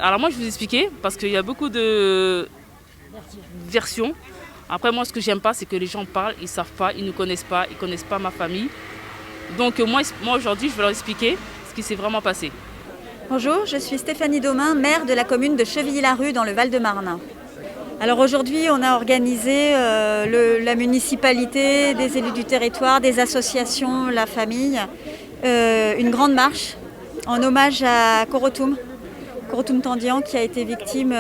alors moi je vais vous expliquer parce qu'il y a beaucoup de versions. Après moi ce que j'aime pas c'est que les gens parlent, ils savent pas, ils ne connaissent pas, ils connaissent pas ma famille. Donc moi aujourd'hui je vais leur expliquer ce qui s'est vraiment passé. Bonjour, je suis Stéphanie Domain, maire de la commune de Chevilly-la-Rue dans le Val-de-Marne. Alors aujourd'hui, on a organisé la municipalité, des élus du territoire, des associations, la famille, une grande marche en hommage à Korotoum Tandian qui a été victime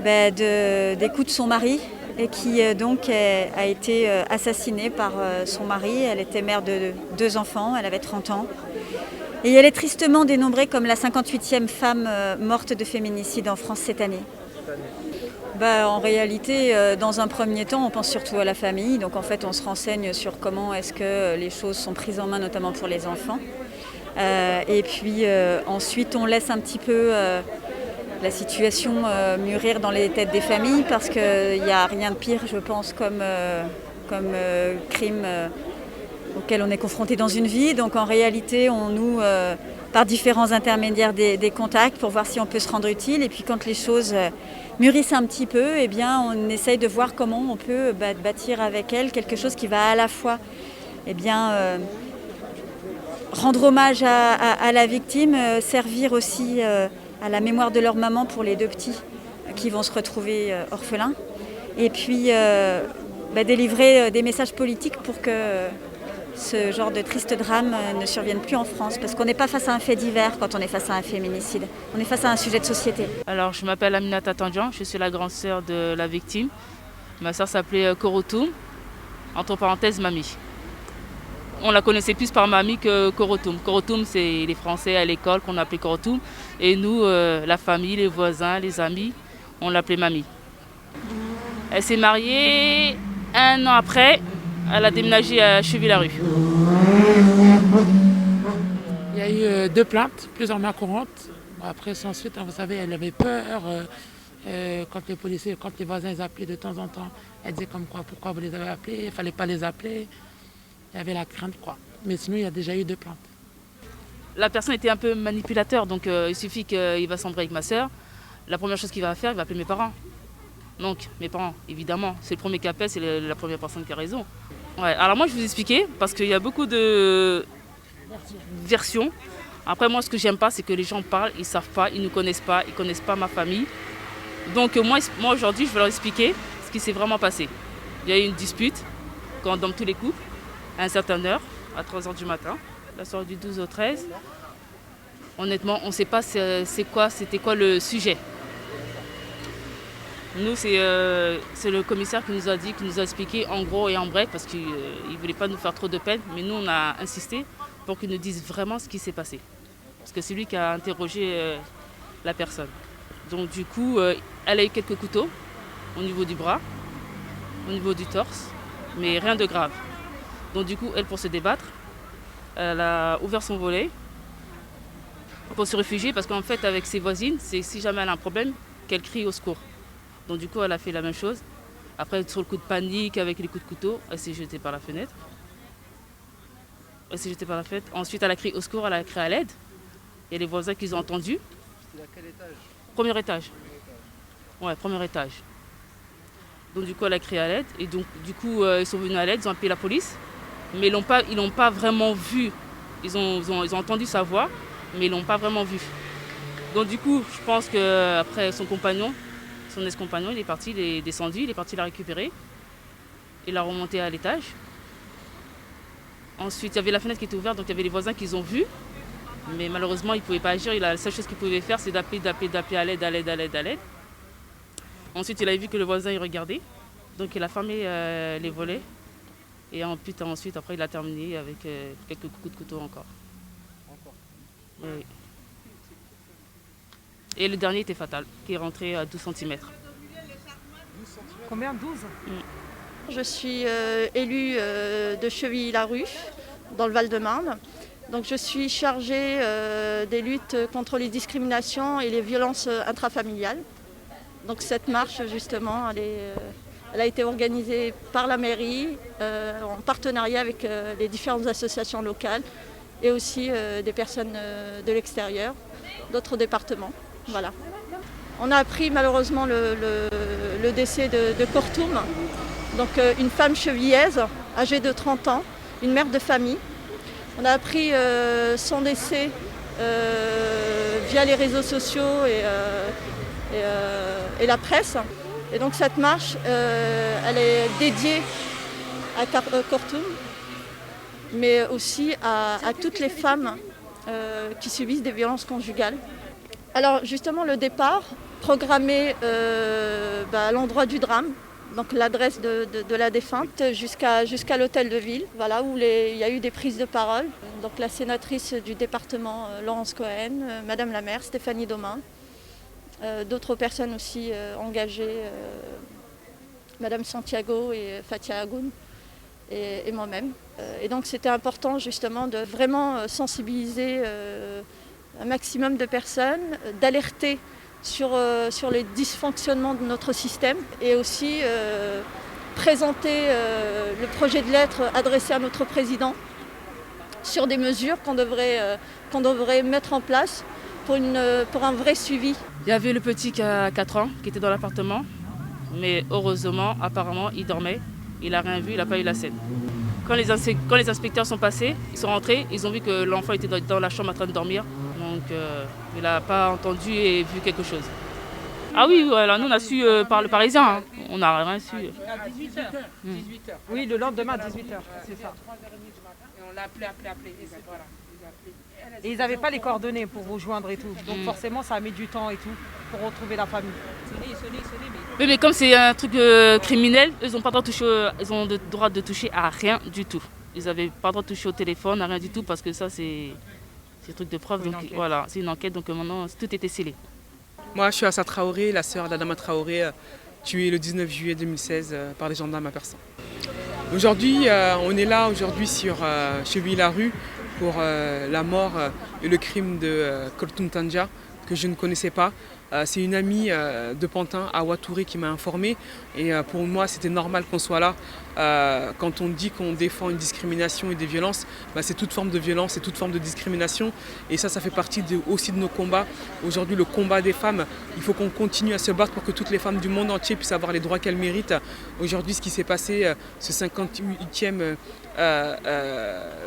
des coups de son mari et qui donc a été assassinée par son mari. Elle était mère de 2 enfants, elle avait 30 ans. Et elle est tristement dénombrée comme la 58e femme morte de féminicide en France cette année. En réalité, dans un premier temps, on pense surtout à la famille. Donc en fait, on se renseigne sur comment est-ce que les choses sont prises en main, notamment pour les enfants. Et puis ensuite, on laisse un petit peu la situation mûrir dans les têtes des familles parce qu'il n'y a rien de pire, je pense, comme crime auquel on est confronté dans une vie. Donc en réalité, on noue par différents intermédiaires des contacts pour voir si on peut se rendre utile. Et puis quand les choses mûrissent un petit peu, eh bien, on essaye de voir comment on peut bâtir avec elle quelque chose qui va à la fois rendre hommage à la victime, servir aussi à la mémoire de leur maman pour les 2 petits qui vont se retrouver orphelins. Et puis délivrer des messages politiques pour que ce genre de triste drame ne survienne plus en France. Parce qu'on n'est pas face à un fait divers quand on est face à un féminicide. On est face à un sujet de société. Alors je m'appelle Aminata Tandian, je suis la grande sœur de la victime. Ma sœur s'appelait Korotoum, entre parenthèses Mamie. On la connaissait plus par Mamie que Korotoum. Korotoum, c'est les Français à l'école qu'on appelait Korotoum. Et nous, la famille, les voisins, les amis, on l'appelait Mamie. Elle s'est mariée 1 an après. Elle a déménagé à Chevilly-la-Rue. Il y a eu 2 plaintes, plusieurs mains courantes. Après, ensuite, vous savez, elle avait peur. Quand les policiers, quand les voisins les appelaient de temps en temps, elle disait comme quoi, pourquoi vous les avez appelés, il ne fallait pas les appeler. Il y avait la crainte, quoi. Mais sinon, il y a déjà eu 2 plaintes. La personne était un peu manipulateur, donc il suffit qu'il va s'embrouiller avec ma sœur. La première chose qu'il va faire, il va appeler mes parents. Donc, mes parents, évidemment, c'est le premier qui appelle, c'est la première personne qui a raison. Ouais, alors moi, je vais vous expliquer, parce qu'il y a beaucoup de versions. Après, moi, ce que j'aime pas, c'est que les gens parlent, ils savent pas, ils ne connaissent pas ma famille. Donc, moi aujourd'hui, je vais leur expliquer ce qui s'est vraiment passé. Il y a eu une dispute, comme dans tous les couples, à une certaine heure, à 3h du matin, la soirée du 12 au 13. Honnêtement, on ne sait pas c'était quoi le sujet. Nous, c'est le commissaire qui nous a dit, qui nous a expliqué en gros et en bref, parce qu'il ne voulait pas nous faire trop de peine. Mais nous, on a insisté pour qu'il nous dise vraiment ce qui s'est passé. Parce que c'est lui qui a interrogé la personne. Donc du coup, elle a eu quelques couteaux au niveau du bras, au niveau du torse, mais rien de grave. Donc du coup, elle, pour se débattre, elle a ouvert son volet pour se réfugier, parce qu'en fait, avec ses voisines, c'est si jamais elle a un problème, qu'elle crie au secours. Donc du coup, elle a fait la même chose. Après, sur le coup de panique, avec les coups de couteau, elle s'est jetée par la fenêtre. Ensuite, elle a crié au secours, elle a crié à l'aide. Il y a les voisins qui ont entendu. C'était à quel étage? Premier étage. Ouais, premier étage. Donc du coup, elle a crié à l'aide. Et donc du coup, ils sont venus à l'aide, ils ont appelé la police. Mais ils l'ont pas vraiment vu. Ils ont entendu sa voix, mais ils l'ont pas vraiment vu. Donc du coup, je pense qu'après son ex-compagnon, il est parti, il est descendu, il est parti la récupérer. Il l'a remonté à l'étage. Ensuite, il y avait la fenêtre qui était ouverte, donc il y avait les voisins qui ont vu. Mais malheureusement, il ne pouvait pas agir. La seule chose qu'il pouvait faire, c'est d'appeler à l'aide. Ensuite, il a vu que le voisin il regardait. Donc il a fermé les volets. Et ensuite, après, il a terminé avec quelques coups de couteau encore. Oui. Et le dernier était fatal, qui est rentré à 12 cm. Combien? 12? Je suis élue de Chevilly-la-Rue, dans le Val-de-Marne. Donc je suis chargée des luttes contre les discriminations et les violences intrafamiliales. Donc cette marche, justement, elle a été organisée par la mairie, en partenariat avec les différentes associations locales et aussi des personnes de l'extérieur, d'autres départements. Voilà. On a appris malheureusement le décès de Kortoum, donc une femme chevillaise âgée de 30 ans, une mère de famille. On a appris son décès via les réseaux sociaux et la presse. Et donc cette marche, elle est dédiée à Kortoum, mais aussi à toutes les femmes qui subissent des violences conjugales. Alors justement le départ, programmé à l'endroit du drame, donc l'adresse de la défunte jusqu'à l'hôtel de ville, voilà, où il y a eu des prises de parole. Donc la sénatrice du département Laurence Cohen, Madame la maire Stéphanie Domin, d'autres personnes aussi engagées, Madame Santiago et Fatia Agoun et moi-même. Et donc c'était important justement de vraiment sensibiliser un maximum de personnes, d'alerter sur les dysfonctionnements de notre système et aussi présenter le projet de lettre adressé à notre président sur des mesures qu'on devrait mettre en place pour un vrai suivi. Il y avait le petit qui a 4 ans qui était dans l'appartement, mais heureusement, apparemment, il dormait, il n'a rien vu, il n'a pas eu la scène. Quand les inspecteurs sont passés, ils sont rentrés, ils ont vu que l'enfant était dans la chambre en train de dormir. Donc il n'a pas entendu et vu quelque chose. Ah oui, voilà, nous on a su par le Parisien, hein. On n'a rien su. À 18h. Oui, le lendemain à 18h, c'est ça. Et on l'a appelé. Et voilà. Et ils n'avaient pas les coordonnées pour vous joindre et tout. Donc forcément, ça a mis du temps et tout pour retrouver la famille. Oui, mais comme c'est un truc criminel, ils n'ont pas le droit de toucher à rien du tout. Ils n'avaient pas le droit de toucher au téléphone, à rien du tout, parce que ça c'est un truc de preuve. Donc voilà, c'est une enquête, donc maintenant tout était scellé. Moi, je suis Assa Traoré, la sœur d'Adama Traoré, tuée le 19 juillet 2016 par des gendarmes à Persan. Aujourd'hui, on est là aujourd'hui sur Chevilly-la-Rue pour la mort et le crime de Kortoum Tandja, que je ne connaissais pas. C'est une amie de Pantin, Awa Touré, qui m'a informé. Et pour moi, c'était normal qu'on soit là. Quand on dit qu'on défend une discrimination et des violences, c'est toute forme de violence et toute forme de discrimination. Et ça fait partie aussi de nos combats. Aujourd'hui, le combat des femmes, il faut qu'on continue à se battre pour que toutes les femmes du monde entier puissent avoir les droits qu'elles méritent. Aujourd'hui, ce qui s'est passé, ce 58e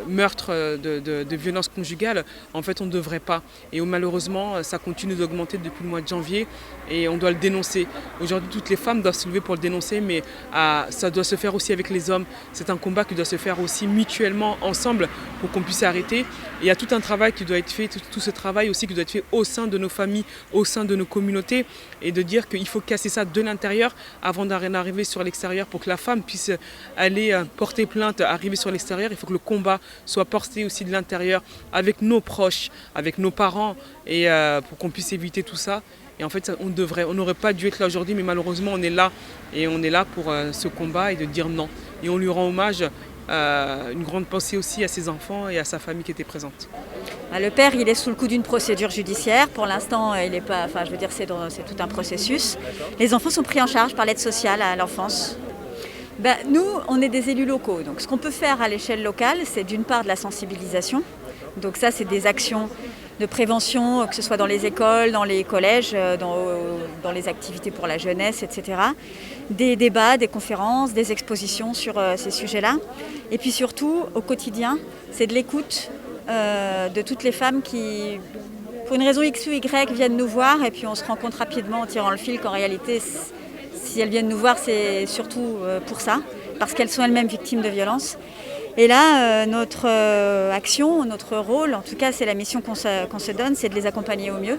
meurtre de violence conjugale, en fait, on ne devrait pas. Et malheureusement, ça continue d'augmenter depuis le mois de janvier et on doit le dénoncer. Aujourd'hui, toutes les femmes doivent se lever pour le dénoncer, mais ça doit se faire aussi avec les hommes. C'est un combat qui doit se faire aussi mutuellement ensemble pour qu'on puisse arrêter. Et il y a tout un travail qui doit être fait, tout ce travail aussi qui doit être fait au sein de nos familles, au sein de nos communautés, et de dire qu'il faut casser ça de l'intérieur avant d'arriver sur l'extérieur. Pour que la femme puisse aller porter plainte, arriver sur l'extérieur, il faut que le combat soit porté aussi de l'intérieur avec nos proches, avec nos parents, et pour qu'on puisse éviter tout ça. Et en fait, on n'aurait pas dû être là aujourd'hui, mais malheureusement, on est là. Et on est là pour ce combat et de dire non. Et on lui rend hommage, une grande pensée aussi à ses enfants et à sa famille qui était présente. Le père, il est sous le coup d'une procédure judiciaire. Pour l'instant, il n'est pas. Enfin, je veux dire, c'est tout un processus. Les enfants sont pris en charge par l'aide sociale à l'enfance. Nous, on est des élus locaux. Donc, ce qu'on peut faire à l'échelle locale, c'est d'une part de la sensibilisation. Donc ça, c'est des actions de prévention, que ce soit dans les écoles, dans les collèges, dans les activités pour la jeunesse, etc. Des débats, des conférences, des expositions sur ces sujets-là. Et puis surtout, au quotidien, c'est de l'écoute de toutes les femmes qui, pour une raison X ou Y, viennent nous voir. Et puis on se rend compte rapidement en tirant le fil qu'en réalité, si elles viennent nous voir, c'est surtout pour ça, parce qu'elles sont elles-mêmes victimes de violences. Et là, notre action, notre rôle, en tout cas c'est la mission qu'on se donne, c'est de les accompagner au mieux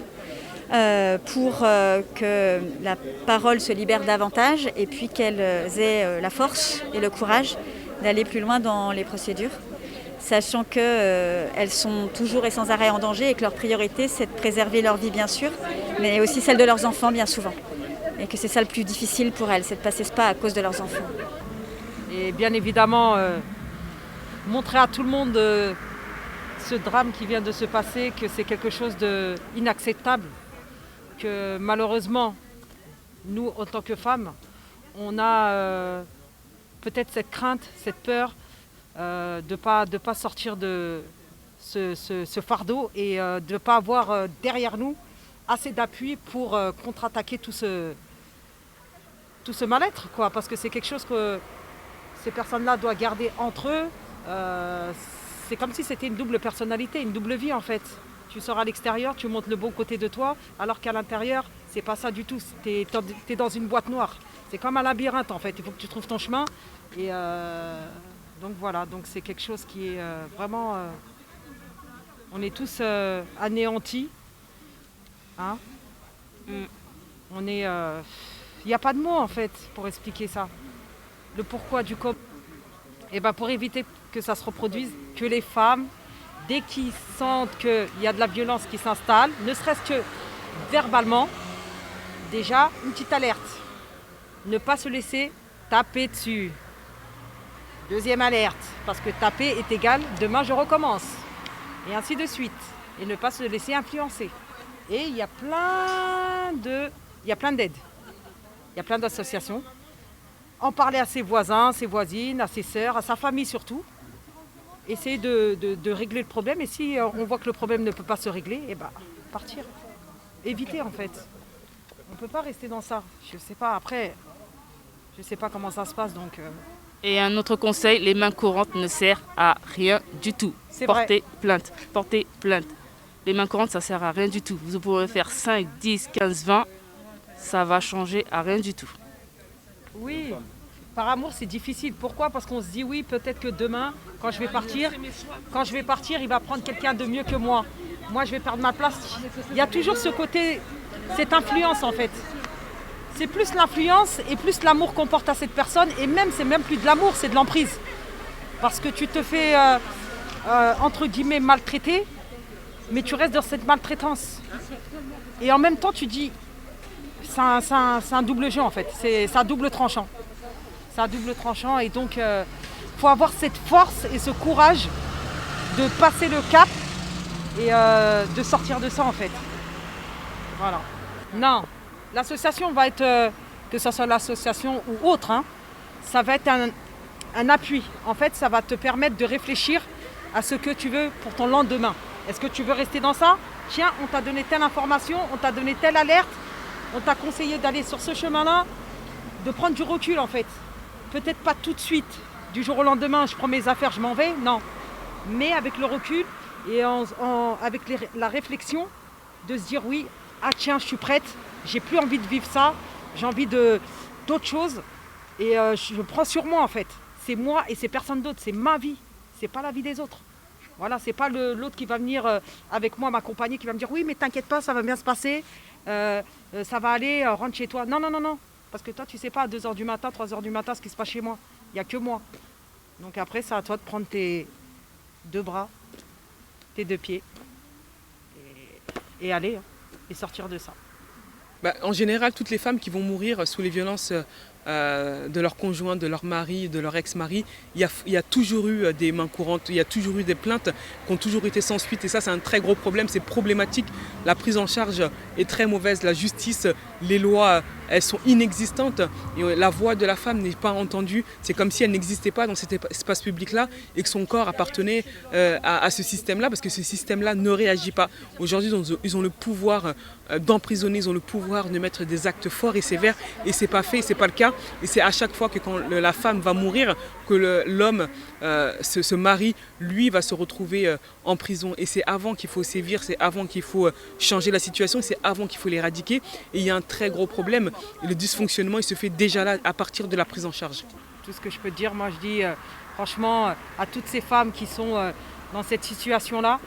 pour que la parole se libère davantage et puis qu'elles aient la force et le courage d'aller plus loin dans les procédures, sachant qu'elles sont toujours et sans arrêt en danger et que leur priorité c'est de préserver leur vie bien sûr, mais aussi celle de leurs enfants bien souvent. Et que c'est ça le plus difficile pour elles, c'est de passer ce pas à cause de leurs enfants. Et bien évidemment, montrer à tout le monde ce drame qui vient de se passer, que c'est quelque chose d'inacceptable, que malheureusement, nous, en tant que femmes, on a peut-être cette crainte, cette peur de pas sortir de ce fardeau et de ne pas avoir derrière nous assez d'appui pour contre-attaquer tout ce mal-être, quoi, parce que c'est quelque chose que ces personnes-là doivent garder entre eux. C'est comme si c'était une double personnalité, une double vie en fait. Tu sors à l'extérieur, tu montres le bon côté de toi, alors qu'à l'intérieur, c'est pas ça du tout. Tu es dans une boîte noire. C'est comme un labyrinthe en fait. Il faut que tu trouves ton chemin. Et donc voilà, donc c'est quelque chose qui est vraiment... on est tous anéantis. Hein. On est... Il n'y a pas de mots en fait pour expliquer ça. Le pourquoi du comment. Et ben pour éviter que ça se reproduise, que les femmes, dès qu'ils sentent qu'il y a de la violence qui s'installe, ne serait-ce que verbalement, déjà une petite alerte. Ne pas se laisser taper dessus. Deuxième alerte, parce que taper est égal, demain je recommence. Et ainsi de suite. Et ne pas se laisser influencer. Et il y a plein d'aides. Il y a plein d'associations. En parler à ses voisins, ses voisines, à ses sœurs, à sa famille surtout. Essayer de régler le problème. Et si on voit que le problème ne peut pas se régler, eh ben, partir. Éviter en fait. On ne peut pas rester dans ça. Je ne sais pas, après, je ne sais pas comment ça se passe. Donc, Et un autre conseil, les mains courantes ne servent à rien du tout. C'est Portez plainte, portez plainte. Les mains courantes, ça ne sert à rien du tout. Vous pourrez faire 5, 10, 15, 20. Ça va changer à rien du tout. oui, par amour c'est difficile. Pourquoi? Parce qu'on se dit oui, peut-être que demain, quand je vais partir, il va prendre quelqu'un de mieux que moi. Moi, je vais perdre ma place. Il y a toujours ce côté, cette influence en fait. C'est plus l'influence et plus l'amour qu'on porte à cette personne. Et même, c'est même plus de l'amour, c'est de l'emprise. Parce que tu te fais, entre guillemets, maltraiter, mais tu restes dans cette maltraitance. Et en même temps, tu dis, c'est un double jeu en fait. C'est un double tranchant. C'est un double tranchant et donc, faut avoir cette force et ce courage de passer le cap et de sortir de ça en fait. Voilà. Non. L'association va être, que ce soit l'association ou autre, hein, ça va être un appui. En fait, ça va te permettre de réfléchir à ce que tu veux pour ton lendemain. Est-ce que tu veux rester dans ça? Tiens, on t'a donné telle information, on t'a donné telle alerte, on t'a conseillé d'aller sur ce chemin-là, de prendre du recul en fait. Peut-être pas tout de suite, du jour au lendemain, je prends mes affaires, je m'en vais, non. Mais avec le recul et avec la réflexion, de se dire oui, ah tiens, je suis prête. J'ai plus envie de vivre ça, j'ai envie d'autre chose et je prends sur moi en fait. C'est moi et c'est personne d'autre, c'est ma vie, c'est pas la vie des autres. Voilà, c'est pas l'autre qui va venir avec moi m'accompagner, qui va me dire oui mais t'inquiète pas, ça va bien se passer, ça va aller, rentre chez toi. Non, parce que toi tu sais pas à 2h du matin, 3h du matin ce qui se passe chez moi, il n'y a que moi. Donc après c'est à toi de prendre tes 2 bras, tes 2 pieds et aller, hein, et sortir de ça. En général, toutes les femmes qui vont mourir sous les violences de leur conjoint, de leur mari, de leur ex-mari, il y a toujours eu des mains courantes, il y a toujours eu des plaintes qui ont toujours été sans suite. Et ça, c'est un très gros problème, c'est problématique. La prise en charge est très mauvaise, la justice, les lois, elles sont inexistantes. Et la voix de la femme n'est pas entendue. C'est comme si elle n'existait pas dans cet espace public-là et que son corps appartenait à ce système-là, parce que ce système-là ne réagit pas. Aujourd'hui, ils ont le pouvoir d'emprisonner, ils ont le pouvoir de mettre des actes forts et sévères, et c'est pas fait, c'est pas le cas. Et c'est à chaque fois que quand la femme va mourir, que l'homme, ce mari, lui, va se retrouver en prison. Et c'est avant qu'il faut sévir, c'est avant qu'il faut changer la situation, c'est avant qu'il faut l'éradiquer. Et il y a un très gros problème. Et le dysfonctionnement, il se fait déjà là, à partir de la prise en charge. Tout ce que je peux te dire, moi je dis franchement à toutes ces femmes qui sont dans cette situation-là,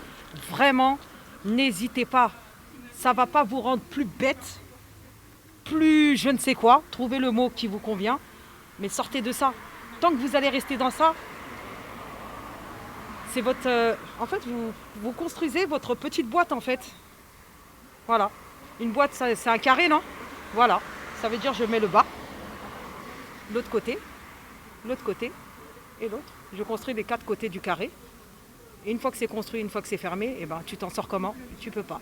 vraiment, n'hésitez pas. Ça ne va pas vous rendre plus bête, plus je ne sais quoi, trouvez le mot qui vous convient, mais sortez de ça. Tant que vous allez rester dans ça, c'est votre... en fait, vous construisez votre petite boîte en fait. Voilà. Une boîte, c'est un carré, non? Voilà. Ça veut dire je mets le bas, l'autre côté et l'autre. Je construis les 4 côtés du carré. Et une fois que c'est construit, une fois que c'est fermé, eh ben, tu t'en sors comment? Tu peux pas.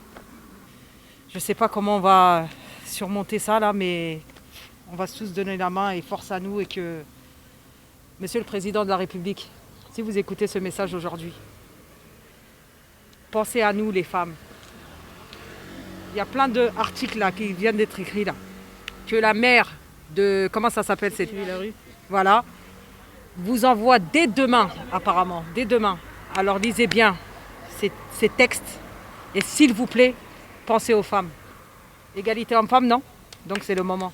Je ne sais pas comment on va surmonter ça là, mais on va tous donner la main et force à nous et que Monsieur le Président de la République, si vous écoutez ce message aujourd'hui, pensez à nous les femmes. il y a plein d'articles là qui viennent d'être écrits là. Que la mère de... Comment ça s'appelle cette... La rue. Voilà. Vous envoie dès demain, apparemment. Dès demain. Alors lisez bien ces textes. Et s'il vous plaît, pensez aux femmes. Égalité homme-femme, non? Donc c'est le moment.